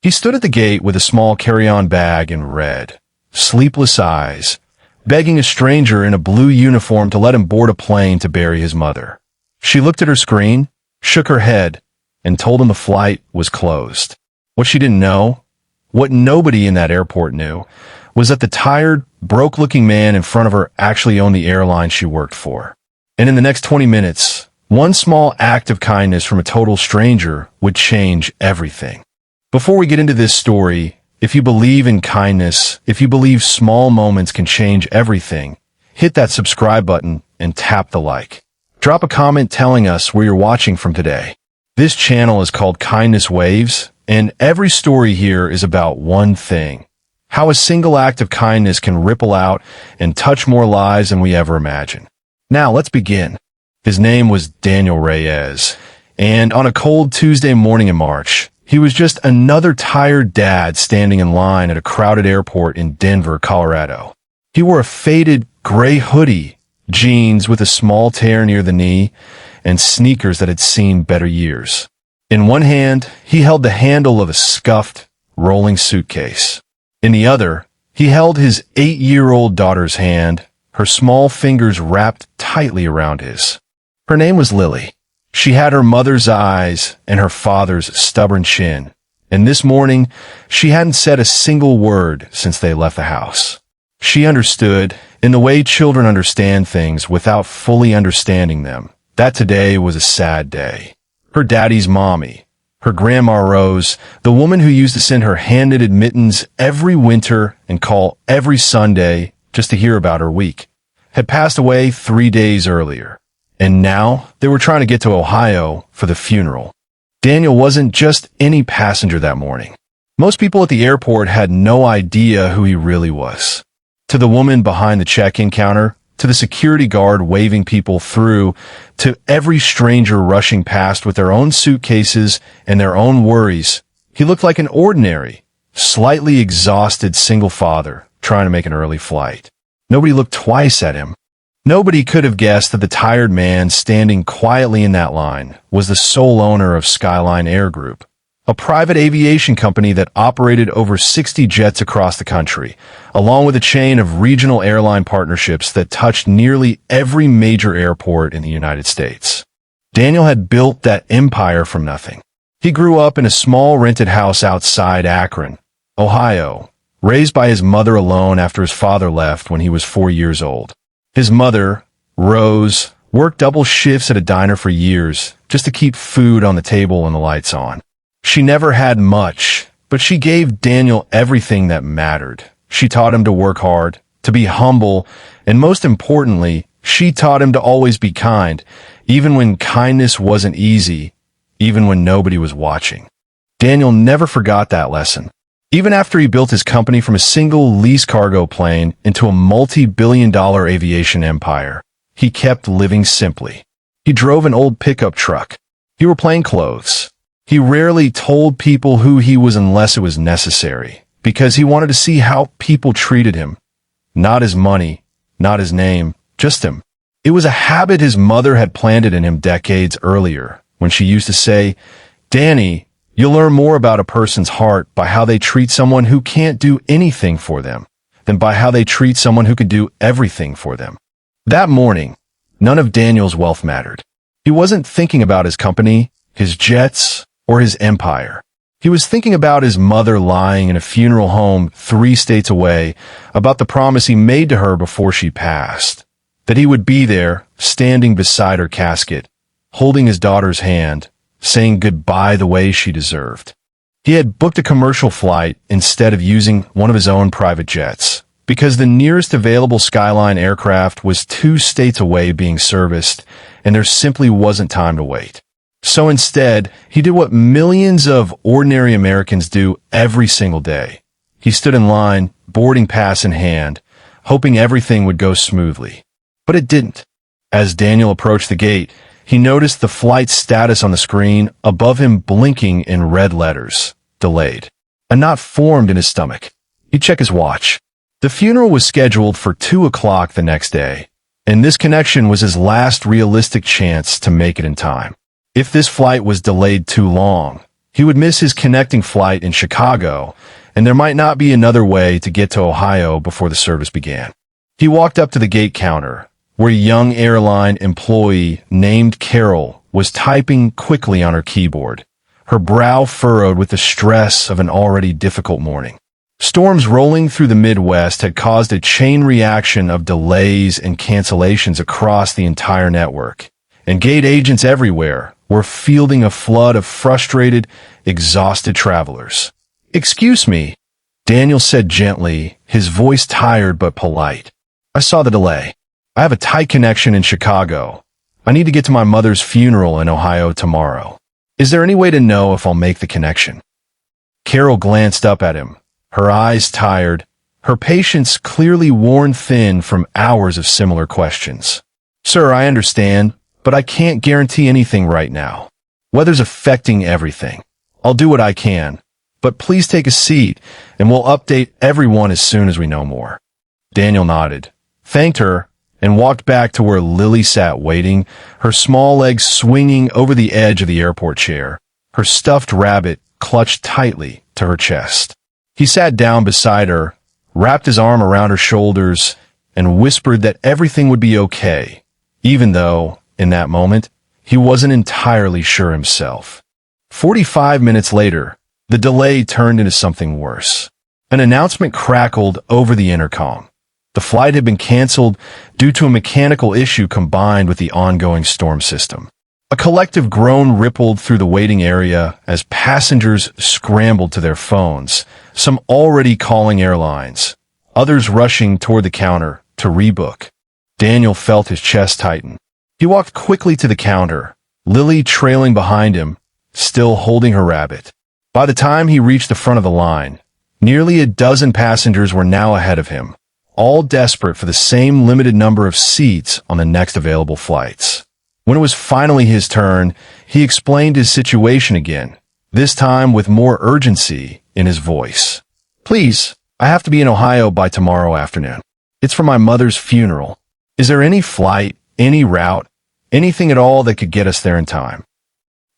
He stood at the gate with a small carry-on bag and red, sleepless eyes, begging a stranger in a blue uniform to let him board a plane to bury his mother. She looked at her screen, shook her head, and told him the flight was closed. What she didn't know, what nobody in that airport knew, was that the tired, broke-looking man in front of her actually owned the airline she worked for. And in the next 20 minutes, one small act of kindness from a total stranger would change everything. Before we get into this story, if you believe in kindness, if you believe small moments can change everything, hit that subscribe button and tap the like. Drop a comment telling us where you're watching from today. This channel is called Kindness Waves, and every story here is about one thing: how a single act of kindness can ripple out and touch more lives than we ever imagined. Now, let's begin. His name was Daniel Reyes, and on a cold Tuesday morning in March, he was just another tired dad standing in line at a crowded airport in Denver, Colorado. He wore a faded gray hoodie, jeans with a small tear near the knee, and sneakers that had seen better years. In one hand, he held the handle of a scuffed, rolling suitcase. In the other, he held his 8-year-old daughter's hand, her small fingers wrapped tightly around his. Her name was Lily. She had her mother's eyes and her father's stubborn chin, and this morning, she hadn't said a single word since they left the house. She understood, in the way children understand things without fully understanding them, that today was a sad day. Her daddy's mommy, her Grandma Rose, the woman who used to send her hand-knitted mittens every winter and call every Sunday just to hear about her week, had passed away 3 days earlier. And now they were trying to get to Ohio for the funeral. Daniel wasn't just any passenger that morning. Most people at the airport had no idea who he really was. To the woman behind the check-in counter, to the security guard waving people through, to every stranger rushing past with their own suitcases and their own worries, he looked like an ordinary, slightly exhausted single father trying to make an early flight. Nobody looked twice at him. Nobody could have guessed that the tired man standing quietly in that line was the sole owner of Skyline Air Group, a private aviation company that operated over 60 jets across the country, along with a chain of regional airline partnerships that touched nearly every major airport in the United States. Daniel had built that empire from nothing. He grew up in a small rented house outside Akron, Ohio, raised by his mother alone after his father left when he was 4 years old. His mother, Rose, worked double shifts at a diner for years just to keep food on the table and the lights on. She never had much, but she gave Daniel everything that mattered. She taught him to work hard, to be humble, and most importantly, she taught him to always be kind, even when kindness wasn't easy, even when nobody was watching. Daniel never forgot that lesson. Even after he built his company from a single lease cargo plane into a multi-billion-dollar aviation empire, he kept living simply. He drove an old pickup truck. He wore plain clothes. He rarely told people who he was unless it was necessary, because he wanted to see how people treated him. Not his money, not his name, just him. It was a habit his mother had planted in him decades earlier, when she used to say, "Danny, you'll learn more about a person's heart by how they treat someone who can't do anything for them than by how they treat someone who can do everything for them." That morning, none of Daniel's wealth mattered. He wasn't thinking about his company, his jets, or his empire. He was thinking about his mother lying in a funeral home 3 states away, about the promise he made to her before she passed, that he would be there, standing beside her casket, holding his daughter's hand, saying goodbye the way she deserved. He had booked a commercial flight instead of using one of his own private jets, because the nearest available Skyline aircraft was 2 states away being serviced, and there simply wasn't time to wait. So instead, he did what millions of ordinary Americans do every single day. He stood in line, boarding pass in hand, hoping everything would go smoothly. But it didn't. As Daniel approached the gate, he noticed the flight status on the screen above him blinking in red letters. Delayed. A knot formed in his stomach. He checked his watch. The funeral was scheduled for 2 o'clock the next day, and this connection was his last realistic chance to make it in time. If this flight was delayed too long, He would miss his connecting flight in Chicago, and there might not be another way to get to Ohio before the service began. He walked up to the gate counter, where a young airline employee named Carol was typing quickly on her keyboard, her brow furrowed with the stress of an already difficult morning. Storms rolling through the Midwest had caused a chain reaction of delays and cancellations across the entire network, and gate agents everywhere were fielding a flood of frustrated, exhausted travelers. "Excuse me," Daniel said gently, his voice tired but polite. "I saw the delay. I have a tight connection in Chicago. I need to get to my mother's funeral in Ohio tomorrow. Is there any way to know if I'll make the connection?" Carol glanced up at him, her eyes tired, her patience clearly worn thin from hours of similar questions. "Sir, I understand, but I can't guarantee anything right now. Weather's affecting everything. I'll do what I can, but please take a seat, and we'll update everyone as soon as we know more." Daniel nodded, thanked her, and walked back to where Lily sat waiting, her small legs swinging over the edge of the airport chair, her stuffed rabbit clutched tightly to her chest. He sat down beside her, wrapped his arm around her shoulders, and whispered that everything would be okay, even though, in that moment, he wasn't entirely sure himself. 45 minutes later, the delay turned into something worse. An announcement crackled over the intercom. The flight had been canceled due to a mechanical issue combined with the ongoing storm system. A collective groan rippled through the waiting area as passengers scrambled to their phones, some already calling airlines, others rushing toward the counter to rebook. Daniel felt his chest tighten. He walked quickly to the counter, Lily trailing behind him, still holding her rabbit. By the time he reached the front of the line, nearly a dozen passengers were now ahead of him, all desperate for the same limited number of seats on the next available flights. When it was finally his turn, he explained his situation again, this time with more urgency in his voice. "Please, I have to be in Ohio by tomorrow afternoon. It's for my mother's funeral. Is there any flight, any route, anything at all that could get us there in time?"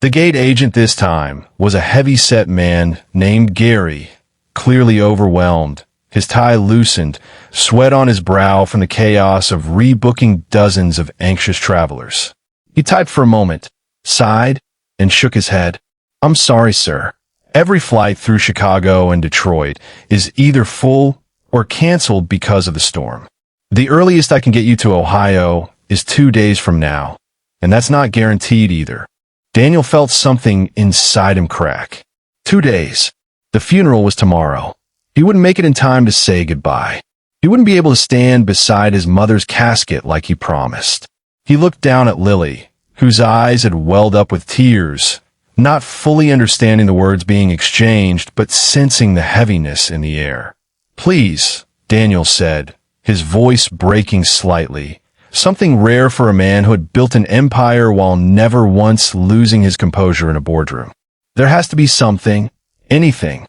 The gate agent this time was a heavy-set man named Gary, clearly overwhelmed, his tie loosened, sweat on his brow from the chaos of rebooking dozens of anxious travelers. He typed for a moment, sighed, and shook his head. "I'm sorry, sir. Every flight through Chicago and Detroit is either full or canceled because of the storm. The earliest I can get you to Ohio is 2 days from now, and that's not guaranteed either." Daniel felt something inside him crack. 2 days. The funeral was tomorrow. He wouldn't make it in time to say goodbye. He wouldn't be able to stand beside his mother's casket like he promised. He looked down at Lily, whose eyes had welled up with tears, not fully understanding the words being exchanged, but sensing the heaviness in the air. "Please," Daniel said, his voice breaking slightly, something rare for a man who had built an empire while never once losing his composure in a boardroom. "There has to be something, anything."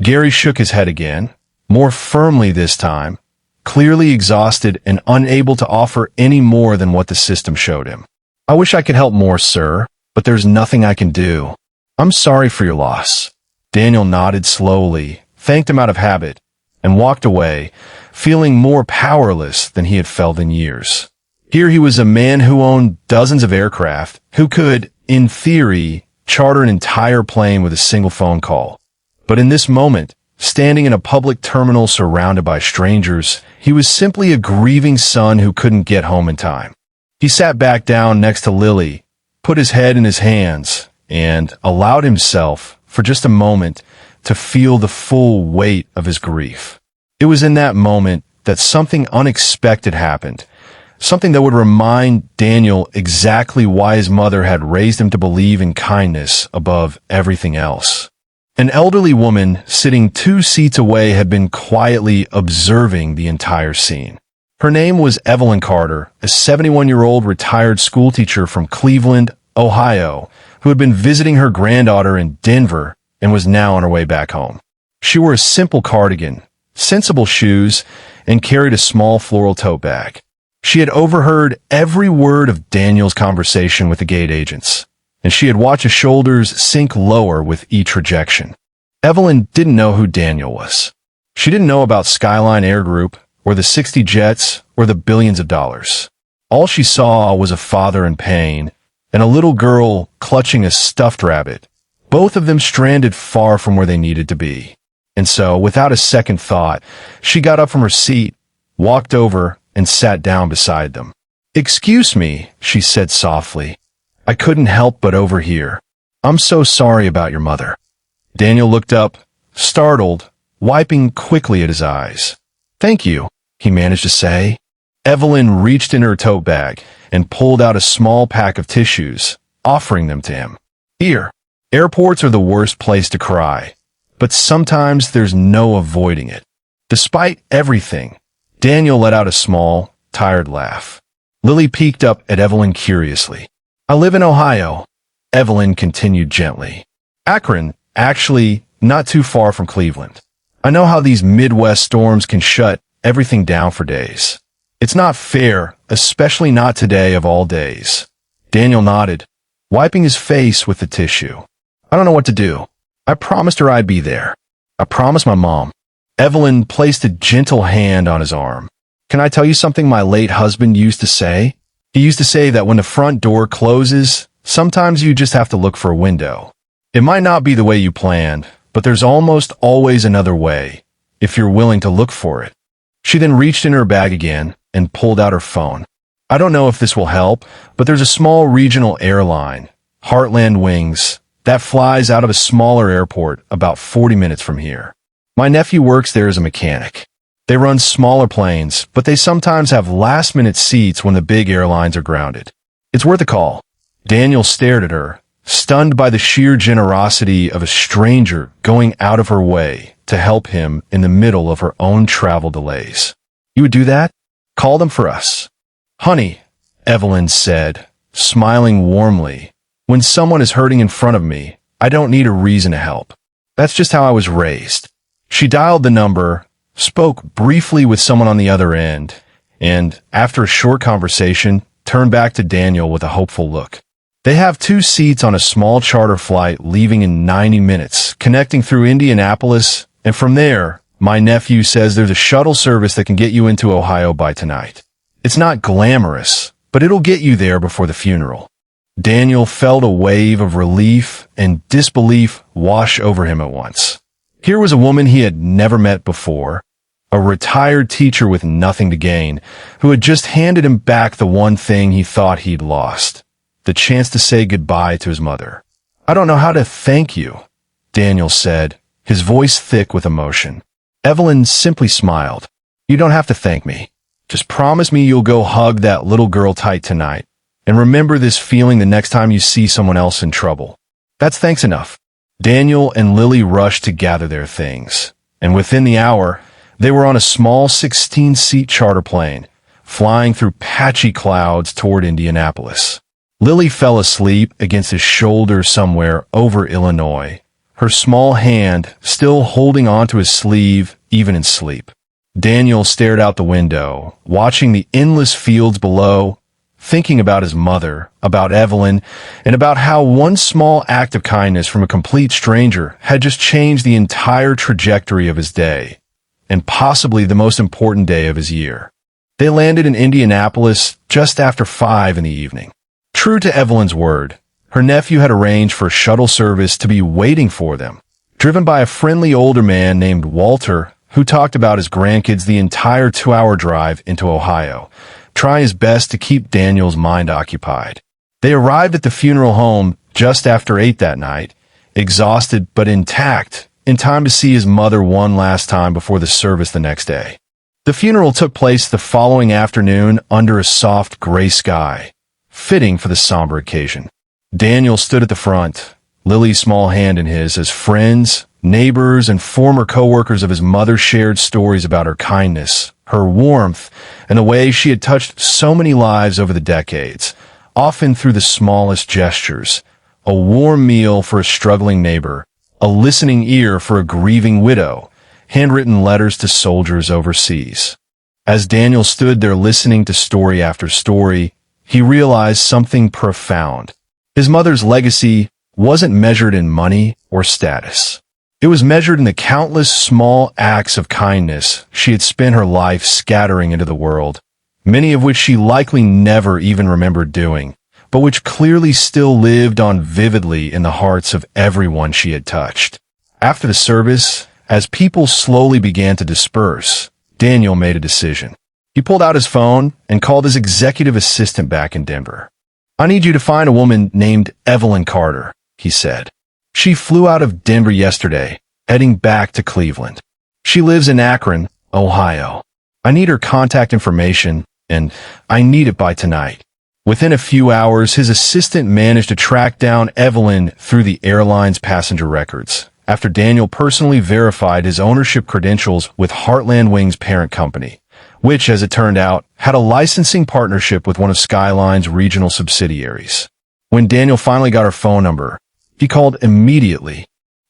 Gary shook his head again, more firmly this time, clearly exhausted and unable to offer any more than what the system showed him. "I wish I could help more, sir, but there's nothing I can do. I'm sorry for your loss." Daniel nodded slowly, thanked him out of habit, and walked away, feeling more powerless than he had felt in years. Here he was a man who owned dozens of aircraft, who could, in theory, charter an entire plane with a single phone call. But in this moment, standing in a public terminal surrounded by strangers, he was simply a grieving son who couldn't get home in time. He sat back down next to Lily, put his head in his hands, and allowed himself, for just a moment, to feel the full weight of his grief. It was in that moment that something unexpected happened, something that would remind Daniel exactly why his mother had raised him to believe in kindness above everything else. An elderly woman sitting 2 seats away had been quietly observing the entire scene. Her name was Evelyn Carter, a 71-year-old retired schoolteacher from Cleveland, Ohio, who had been visiting her granddaughter in Denver and was now on her way back home. She wore a simple cardigan, sensible shoes, and carried a small floral tote bag. She had overheard every word of Daniel's conversation with the gate agents, and she had watched his shoulders sink lower with each rejection. Evelyn didn't know who Daniel was. She didn't know about Skyline Air Group, or the 60 jets, or the billions of dollars. All she saw was a father in pain, and a little girl clutching a stuffed rabbit, both of them stranded far from where they needed to be. And so, without a second thought, she got up from her seat, walked over, and sat down beside them. "Excuse me," she said softly. "I couldn't help but overhear. I'm so sorry about your mother." Daniel looked up, startled, wiping quickly at his eyes. "Thank you," he managed to say. Evelyn reached in her tote bag and pulled out a small pack of tissues, offering them to him. "Here, airports are the worst place to cry, but sometimes there's no avoiding it." Despite everything, Daniel let out a small, tired laugh. Lily peeked up at Evelyn curiously. "I live in Ohio," Evelyn continued gently. "Akron, actually, not too far from Cleveland. I know how these Midwest storms can shut everything down for days. It's not fair, especially not today of all days." Daniel nodded, wiping his face with the tissue. "I don't know what to do. I promised her I'd be there. I promised my mom." Evelyn placed a gentle hand on his arm. "Can I tell you something my late husband used to say? He used to say that when the front door closes, sometimes you just have to look for a window. It might not be the way you planned, but there's almost always another way, if you're willing to look for it." She then reached in her bag again and pulled out her phone. "I don't know if this will help, but there's a small regional airline, Heartland Wings, that flies out of a smaller airport about 40 minutes from here. My nephew works there as a mechanic. They run smaller planes, but they sometimes have last-minute seats when the big airlines are grounded. It's worth a call." Daniel stared at her, stunned by the sheer generosity of a stranger going out of her way to help him in the middle of her own travel delays. "You would do that? Call them for us." "Honey," Evelyn said, smiling warmly, "when someone is hurting in front of me, I don't need a reason to help. That's just how I was raised." She dialed the number, spoke briefly with someone on the other end, and, after a short conversation, turned back to Daniel with a hopeful look. "They have 2 seats on a small charter flight leaving in 90 minutes, connecting through Indianapolis, and from there, my nephew says there's a shuttle service that can get you into Ohio by tonight. It's not glamorous, but it'll get you there before the funeral." Daniel felt a wave of relief and disbelief wash over him at once. Here was a woman he had never met before, a retired teacher with nothing to gain, who had just handed him back the one thing he thought he'd lost, the chance to say goodbye to his mother. "I don't know how to thank you," Daniel said, his voice thick with emotion. Evelyn simply smiled. "You don't have to thank me. Just promise me you'll go hug that little girl tight tonight, and remember this feeling the next time you see someone else in trouble. That's thanks enough." Daniel and Lily rushed to gather their things, and within the hour, they were on a small 16-seat charter plane, flying through patchy clouds toward Indianapolis. Lily fell asleep against his shoulder somewhere over Illinois, her small hand still holding onto his sleeve even in sleep. Daniel stared out the window, watching the endless fields below, thinking about his mother, about Evelyn, and about how one small act of kindness from a complete stranger had just changed the entire trajectory of his day, and possibly the most important day of his year. They landed in Indianapolis just after 5 in the evening. True to Evelyn's word, her nephew had arranged for a shuttle service to be waiting for them, driven by a friendly older man named Walter, who talked about his grandkids the entire 2-hour drive into Ohio, trying his best to keep Daniel's mind occupied. They arrived at the funeral home just after 8 that night, exhausted but intact, in time to see his mother one last time before the service the next day. The funeral took place the following afternoon under a soft gray sky, fitting for the somber occasion. Daniel stood at the front, Lily's small hand in his, as friends, neighbors, and former co-workers of his mother shared stories about her kindness, her warmth, and the way she had touched so many lives over the decades, often through the smallest gestures: a warm meal for a struggling neighbor, a listening ear for a grieving widow, handwritten letters to soldiers overseas. As Daniel stood there listening to story after story, he realized something profound. His mother's legacy wasn't measured in money or status. It was measured in the countless small acts of kindness she had spent her life scattering into the world, many of which she likely never even remembered doing, but which clearly still lived on vividly in the hearts of everyone she had touched. After the service, as people slowly began to disperse, Daniel made a decision. He pulled out his phone and called his executive assistant back in Denver. "I need you to find a woman named Evelyn Carter," he said. "She flew out of Denver yesterday, heading back to Cleveland. She lives in Akron, Ohio. I need her contact information, and I need it by tonight." Within a few hours, his assistant managed to track down Evelyn through the airline's passenger records, after Daniel personally verified his ownership credentials with Heartland Wing's parent company, which, as it turned out, had a licensing partnership with one of Skyline's regional subsidiaries. When Daniel finally got her phone number, he called immediately.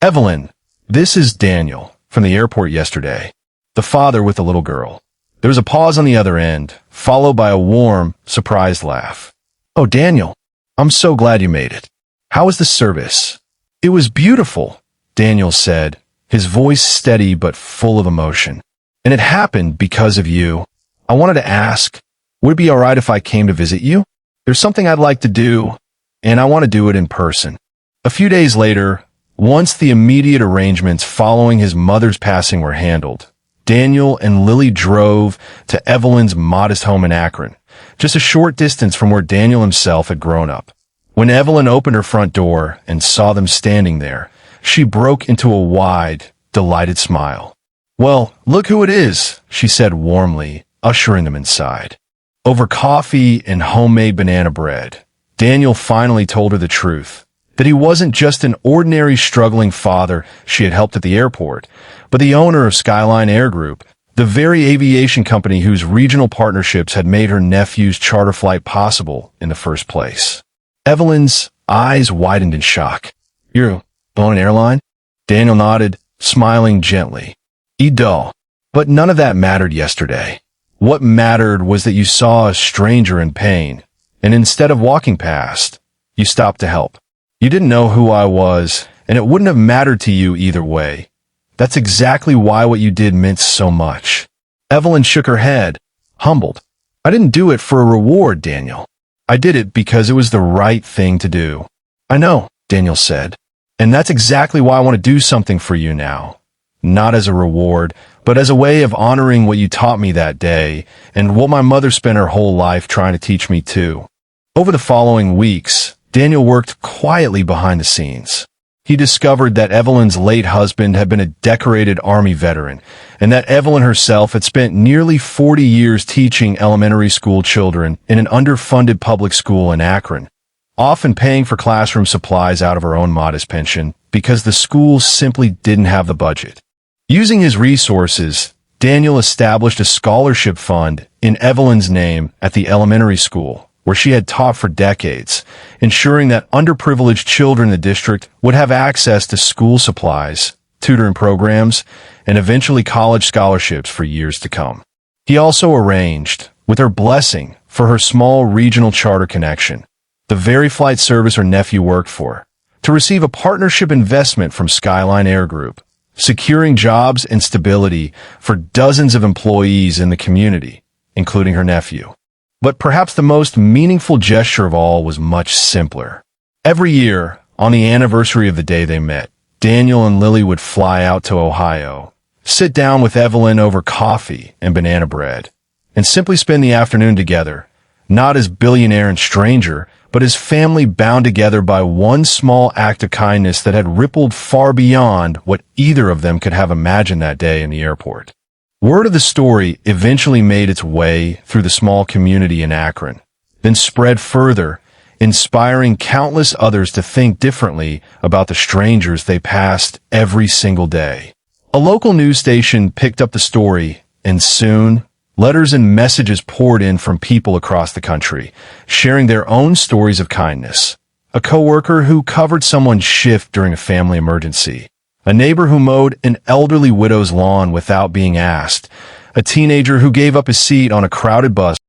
"Evelyn, this is Daniel from the airport yesterday, the father with the little girl." There was a pause on the other end, followed by a warm, surprised laugh. "Oh, Daniel, I'm so glad you made it. How was the service?" "It was beautiful," Daniel said, his voice steady but full of emotion. "And it happened because of you. I wanted to ask, would it be all right if I came to visit you? There's something I'd like to do, and I want to do it in person." A few days later, once the immediate arrangements following his mother's passing were handled, Daniel and Lily drove to Evelyn's modest home in Akron, just a short distance from where Daniel himself had grown up. When Evelyn opened her front door and saw them standing there, she broke into a wide, delighted smile. "Well, look who it is," she said warmly, ushering them inside. Over coffee and homemade banana bread, Daniel finally told her the truth, that he wasn't just an ordinary struggling father she had helped at the airport, but the owner of Skyline Air Group, the very aviation company whose regional partnerships had made her nephew's charter flight possible in the first place. Evelyn's eyes widened in shock. "You're on an airline?" Daniel nodded, smiling gently. "Dull. But none of that mattered yesterday. What mattered was that you saw a stranger in pain, and instead of walking past, you stopped to help. You didn't know who I was, and it wouldn't have mattered to you either way. That's exactly why what you did meant so much." Evelyn shook her head, humbled. "I didn't do it for a reward, Daniel. I did it because it was the right thing to do." "I know," Daniel said. "And that's exactly why I want to do something for you now. Not as a reward, but as a way of honoring what you taught me that day, and what my mother spent her whole life trying to teach me too." Over the following weeks, Daniel worked quietly behind the scenes. He discovered that Evelyn's late husband had been a decorated Army veteran, and that Evelyn herself had spent nearly 40 years teaching elementary school children in an underfunded public school in Akron, often paying for classroom supplies out of her own modest pension because the school simply didn't have the budget. Using his resources, Daniel established a scholarship fund in Evelyn's name at the elementary school, where she had taught for decades, ensuring that underprivileged children in the district would have access to school supplies, tutoring programs, and eventually college scholarships for years to come. He also arranged, with her blessing, for her small regional charter connection, the very flight service her nephew worked for, to receive a partnership investment from Skyline Air Group, securing jobs and stability for dozens of employees in the community, including her nephew. But perhaps the most meaningful gesture of all was much simpler. Every year, on the anniversary of the day they met, Daniel and Lily would fly out to Ohio, sit down with Evelyn over coffee and banana bread, and simply spend the afternoon together, not as billionaire and stranger, but as family bound together by one small act of kindness that had rippled far beyond what either of them could have imagined that day in the airport. Word of the story eventually made its way through the small community in Akron, then spread further, inspiring countless others to think differently about the strangers they passed every single day. A local news station picked up the story, and soon, letters and messages poured in from people across the country, sharing their own stories of kindness. A coworker who covered someone's shift during a family emergency. A neighbor who mowed an elderly widow's lawn without being asked. A teenager who gave up his seat on a crowded bus